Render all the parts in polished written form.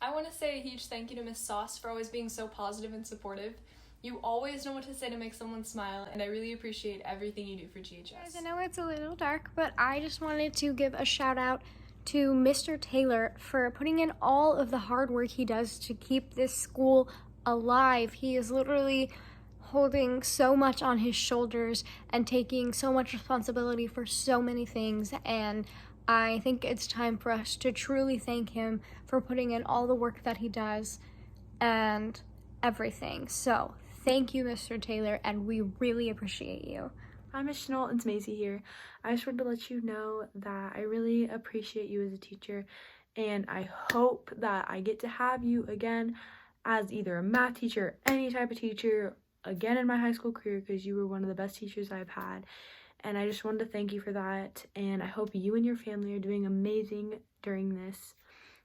I want to say a huge thank you to Miss Sauce for always being so positive and supportive. You always know what to say to make someone smile, and I really appreciate everything you do for GHS. Guys, I know it's a little dark, but I just wanted to give a shout out to Mr. Taylor for putting in all of the hard work he does to keep this school alive. He is literally holding so much on his shoulders and taking so much responsibility for so many things, and I think it's time for us to truly thank him for putting in all the work that he does and everything. So thank you, Mr. Taylor, and we really appreciate you. Hi, Miss Chenault, it's Maisie here. I just wanted to let you know that I really appreciate you as a teacher, and I hope that I get to have you again as either a math teacher or any type of teacher again in my high school career, because you were one of the best teachers I've had. And I just wanted to thank you for that, and I hope you and your family are doing amazing during this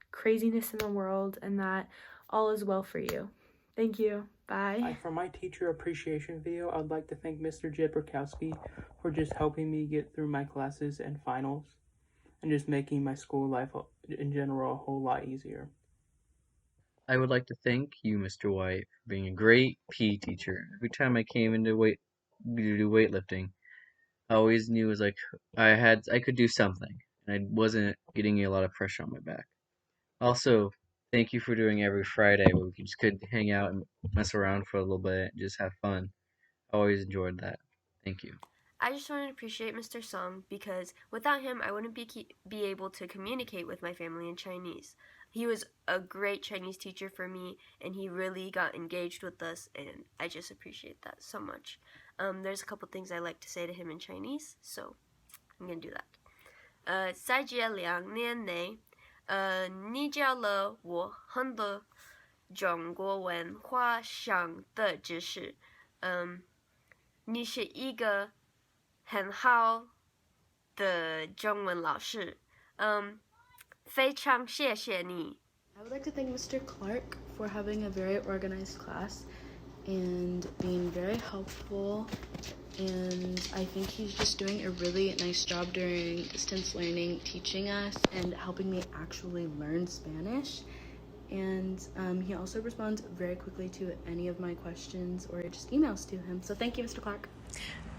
craziness in the world, and that all is well for you. Thank you. Bye. For my teacher appreciation video, I'd like to thank Mr. Jabrkowski for just helping me get through my classes and finals, and just making my school life in general a whole lot easier. I would like to thank you, Mr. White, for being a great PE teacher. Every time I came into to do weightlifting, I always knew it was like I could do something, and I wasn't getting a lot of pressure on my back. Also, thank you for doing every Friday where we just could hang out and mess around for a little bit and just have fun. I always enjoyed that. Thank you. I just want to appreciate Mr. Song because without him, I wouldn't be able to communicate with my family in Chinese. He was a great Chinese teacher for me, and he really got engaged with us, and I just appreciate that so much. There's a couple things I like to say to him in Chinese, so I'm going to do that. 在这2年内，你教了我很多中国文化上的知识。你是一个很好的中文老师。非常谢谢你。I would like to thank Mr. Clark for having a very organized class and being very helpful, and I think he's just doing a really nice job during distance learning, teaching us and helping me actually learn Spanish. And he also responds very quickly to any of my questions or just emails to him. So thank you, Mr. Clark.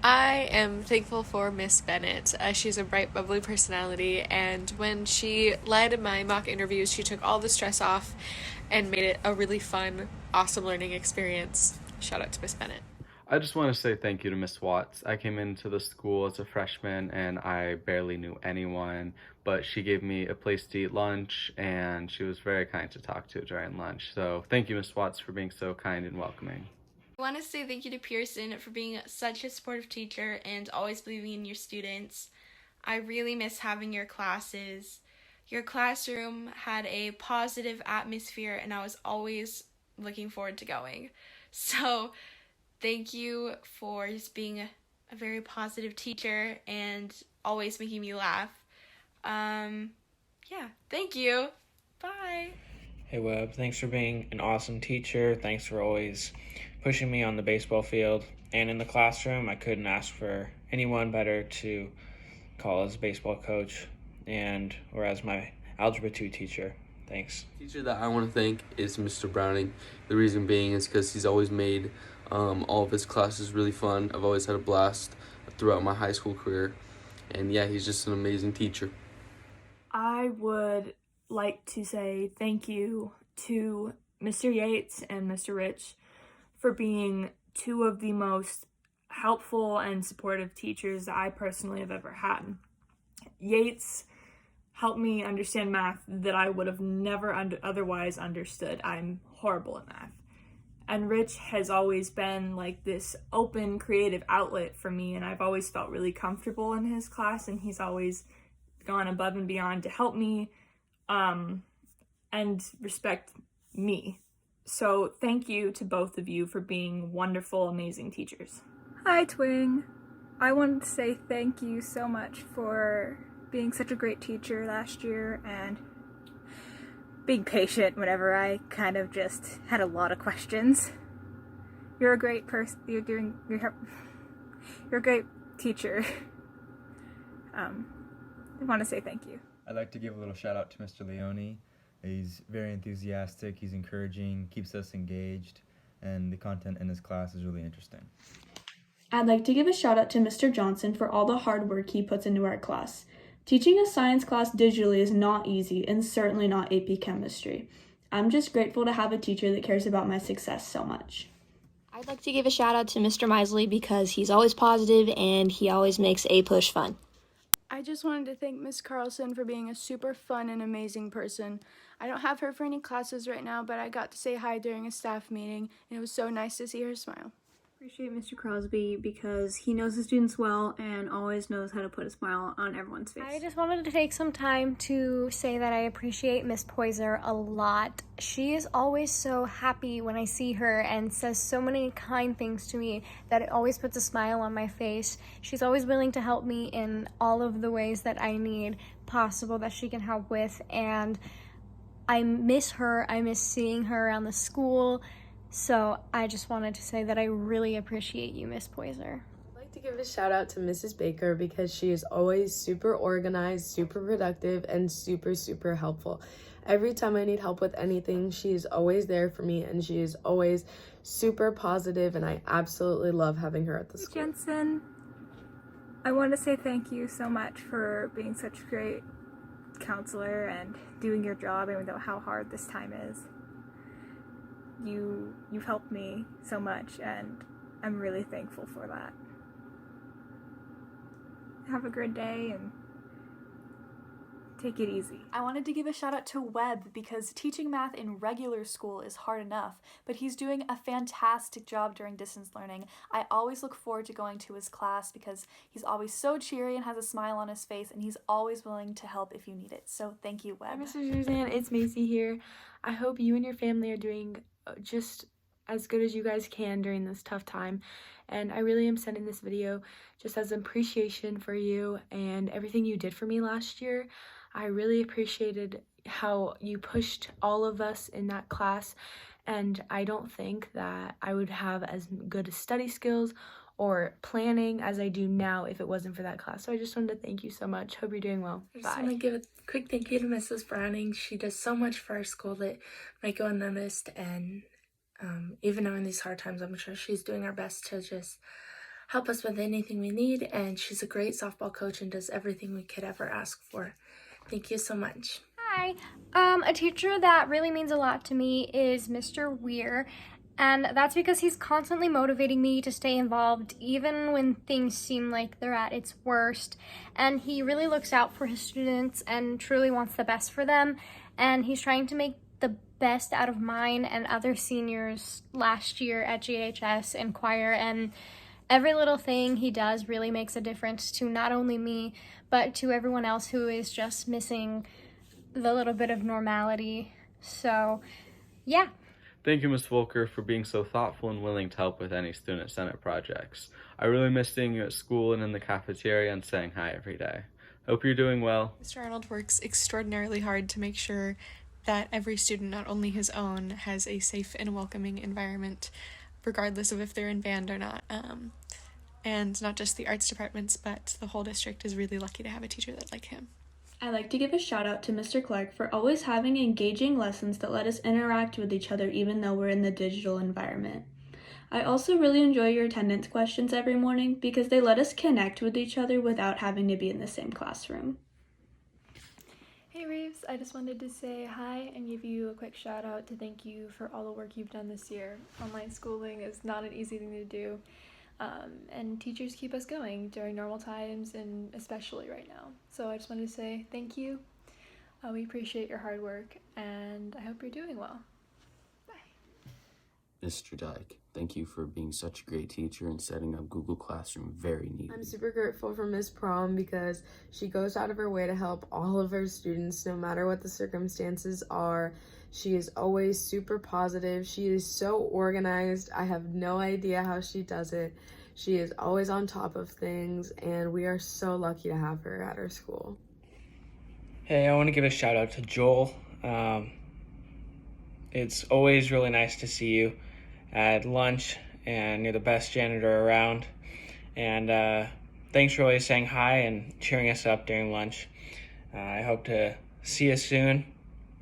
I am thankful for Miss Bennett. She's a bright, bubbly personality, and when she led my mock interviews, she took all the stress off and made it a really fun, awesome learning experience. Shout out to Miss Bennett. I just want to say thank you to Miss Watts. I came into the school as a freshman and I barely knew anyone, but she gave me a place to eat lunch and she was very kind to talk to during lunch. So thank you, Miss Watts, for being so kind and welcoming. I want to say thank you to Pearson for being such a supportive teacher and always believing in your students. I really miss having your classes. Your classroom had a positive atmosphere and I was always looking forward to going. So thank you for just being a very positive teacher and always making me laugh. Yeah, thank you. Bye. Hey Webb, thanks for being an awesome teacher. Thanks for always pushing me on the baseball field and in the classroom. I couldn't ask for anyone better to call as a baseball coach or as my Algebra 2 teacher. Thanks. The teacher that I want to thank is Mr. Browning. The reason being is because he's always made all of his classes really fun. I've always had a blast throughout my high school career. And yeah, he's just an amazing teacher. I would like to say thank you to Mr. Yates and Mr. Rich for being two of the most helpful and supportive teachers I personally have ever had. Yates helped me understand math that I would have never otherwise understood. I'm horrible at math. And Rich has always been like this open, creative outlet for me, and I've always felt really comfortable in his class, and he's always gone above and beyond to help me and respect me. So thank you to both of you for being wonderful, amazing teachers. Hi, Twing. I wanted to say thank you so much for being such a great teacher last year and being patient whenever I kind of just had a lot of questions. You're a great person. You're a great teacher. I want to say thank you. I'd like to give a little shout out to Mr. Leone. He's very enthusiastic, he's encouraging, keeps us engaged, and the content in his class is really interesting. I'd like to give a shout out to Mr. Johnson for all the hard work he puts into our class. Teaching a science class digitally is not easy and certainly not AP chemistry. I'm just grateful to have a teacher that cares about my success so much. I'd like to give a shout out to Mr. Misley because he's always positive and he always makes A push fun. I just wanted to thank Miss Carlson for being a super fun and amazing person. I don't have her for any classes right now, but I got to say hi during a staff meeting, and it was so nice to see her smile. Appreciate Mr. Crosby because he knows the students well and always knows how to put a smile on everyone's face. I just wanted to take some time to say that I appreciate Miss Poyser a lot. She is always so happy when I see her and says so many kind things to me that it always puts a smile on my face. She's always willing to help me in all of the ways that I need possible that she can help with, and I miss her. I miss seeing her around the school. So I just wanted to say that I really appreciate you, Miss Poyser. I'd like to give a shout out to Mrs. Baker because she is always super organized, super productive, and super helpful. Every time I need help with anything, she is always there for me, and she is always super positive, and I absolutely love having her at the school. Jensen, I want to say thank you so much for being such a great counselor and doing your job, even though how hard this time is. You've helped me so much, and I'm really thankful for that. Have a good day and take it easy. I wanted to give a shout out to Webb because teaching math in regular school is hard enough, but he's doing a fantastic job during distance learning. I always look forward to going to his class because he's always so cheery and has a smile on his face, and he's always willing to help if you need it. So thank you, Webb. Hi, Mr. Suzanne. It's Macy here. I hope you and your family are doing just as good as you guys can during this tough time, and I really am sending this video just as an appreciation for you and everything you did for me last year. I really appreciated how you pushed all of us in that class, and I don't think that I would have as good study skills or planning as I do now if it wasn't for that class. So I just wanted to thank you so much. Hope you're doing well. I just want to give a quick thank you to Mrs. Browning. She does so much for our school that might go unnoticed, and even now in these hard times, I'm sure she's doing her best to just help us with anything we need, and she's a great softball coach and does everything we could ever ask for. Thank you so much. Hi. A teacher that really means a lot to me is Mr. Weir, and that's because he's constantly motivating me to stay involved even when things seem like they're at its worst, and he really looks out for his students and truly wants the best for them, and he's trying to make the best out of mine and other seniors last year at GHS and choir, and every little thing he does really makes a difference to not only me, but to everyone else who is just missing the little bit of normality. So, yeah. Thank you, Ms. Volker, for being so thoughtful and willing to help with any Student Senate projects. I really miss seeing you at school and in the cafeteria and saying hi every day. Hope you're doing well. Mr. Arnold works extraordinarily hard to make sure that every student, not only his own, has a safe and welcoming environment, regardless of if they're in band or not. And not just the arts departments, but the whole district is really lucky to have a teacher that like him. I'd like to give a shout out to Mr. Clark for always having engaging lessons that let us interact with each other even though we're in the digital environment. I also really enjoy your attendance questions every morning because they let us connect with each other without having to be in the same classroom. Hey Reeves, I just wanted to say hi and give you a quick shout out to thank you for all the work you've done this year. Online schooling is not an easy thing to do. And teachers keep us going during normal times and especially right now. So I just wanted to say thank you. We appreciate your hard work and I hope you're doing well. Mr. Dyke, thank you for being such a great teacher and setting up Google Classroom very neatly. I'm super grateful for Miss Prom because she goes out of her way to help all of her students no matter what the circumstances are. She is always super positive. She is so organized. I have no idea how she does it. She is always on top of things, and we are so lucky to have her at our school. Hey, I want to give a shout out to Joel. It's always really nice to see you at lunch, and you're the best janitor around. And thanks for always saying hi and cheering us up during lunch. I hope to see you soon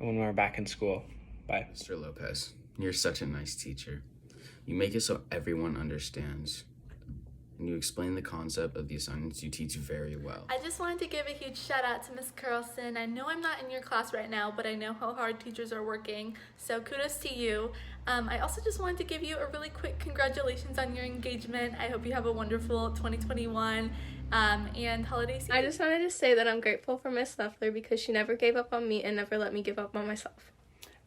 when we're back in school. Bye. Mr. Lopez, you're such a nice teacher. You make it so everyone understands, and you explain the concept of the assignments you teach very well. I just wanted to give a huge shout out to Miss Carlson. I know I'm not in your class right now, but I know how hard teachers are working, so kudos to you. I also just wanted to give you a really quick congratulations on your engagement. I hope you have a wonderful 2021 and holiday season. I just wanted to say that I'm grateful for Miss Leffler because she never gave up on me and never let me give up on myself.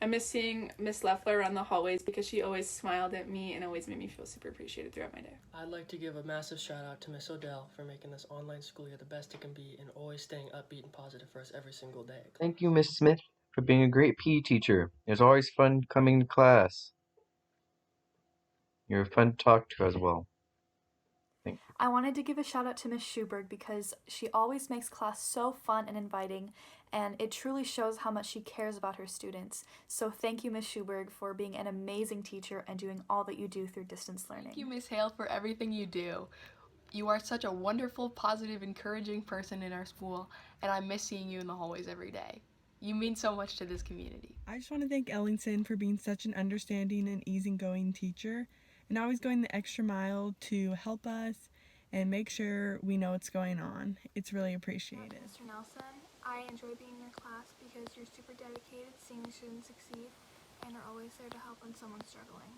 I miss seeing Miss Leffler around the hallways because she always smiled at me and always made me feel super appreciated throughout my day. I'd like to give a massive shout out to Miss Odell for making this online school year the best it can be and always staying upbeat and positive for us every single day. Thank you, Miss Smith, for being a great PE teacher. It was always fun coming to class. You're fun to talk to as well. Thank you. I wanted to give a shout out to Miss Schuberg because she always makes class so fun and inviting, and it truly shows how much she cares about her students. So thank you, Miss Schuberg, for being an amazing teacher and doing all that you do through distance learning. Thank you, Miss Hale, for everything you do. You are such a wonderful, positive, encouraging person in our school, and I miss seeing you in the hallways every day. You mean so much to this community. I just want to thank Ellingson for being such an understanding and easygoing teacher, and always going the extra mile to help us and make sure we know what's going on. It's really appreciated. Mr. Nelson, I enjoy being in your class because you're super dedicated, seeing the students succeed, and are always there to help when someone's struggling.